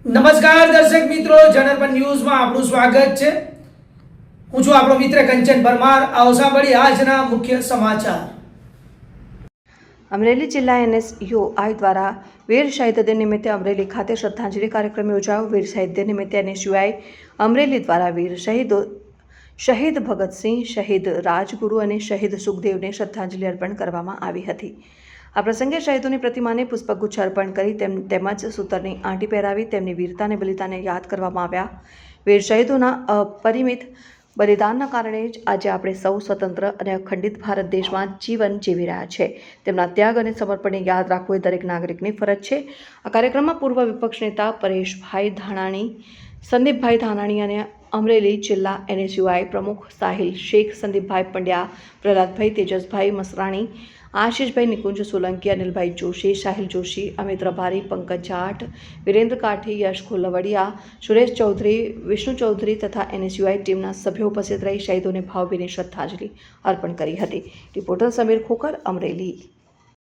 નમસ્કાર દર્શક મિત્રો, જનરપન ન્યૂઝમાં આપનું સ્વાગત છે. હું છું આપણો મિત્ર કંચન પરમાર. આવો સાંભળીએ આજના મુખ્ય સમાચાર. અમરેલી જિલ્લા NSUI દ્વારા વીર શહીદ દિન નિમિત્તે અમરેલી ખાતે શ્રદ્ધાંજલિ કાર્યક્રમ યોજાયો. વીર શહીદ દિન નિમિત્તે NSUI અમરેલી દ્વારા વીર શહીદ ભગતસિંહ, શહીદ રાજગુરુ અને શહીદ સુખદેવને શ્રદ્ધાંજલિ અર્પણ કરવામાં આવી હતી. આ પ્રસંગે શહીદોની પ્રતિમાને પુષ્પગુચ્છ અર્પણ કરી તેમજ સૂતરની આંટી પહેરાવી તેમની વીરતા અને બલિદાનને યાદ કરવામાં આવ્યા. વીર શહીદોના અપરિમિત બલિદાનના કારણે જ આજે આપણે સૌ સ્વતંત્ર અને અખંડિત ભારત દેશમાં જીવન જીવી રહ્યા છે. તેમના ત્યાગ અને સમર્પણને યાદ રાખવું એ દરેક નાગરિકની ફરજ છે. આ કાર્યક્રમમાં પૂર્વ વિપક્ષ નેતા પરેશભાઈ ધાનાણી, સંદીપભાઈ ધાનાણી અને અમરેલી જિલ્લા NSUI પ્રમુખ સાહિલ શેખ, સંદીપભાઈ પંડ્યા, પ્રહલાદભાઈ તેજસભાઈ મસરાણી, આશીષભાઈ નિકુંજ સોલંકી, અનિલભાઈ જોશી, સાહિલ જોશી, અમિત રબારી, પંકજ જાટ, વિરેન્દ્ર કાઠી, યશ ખોલવડિયા, સુરેશ ચૌધરી, વિષ્ણુ ચૌધરી તથા NSUI ટીમના સભ્યો ઉપસ્થિત રહી શહીદોને ભાવભીની શ્રદ્ધાંજલિ અર્પણ કરી હતી. રિપોર્ટર સમીર ખોકર, અમરેલી.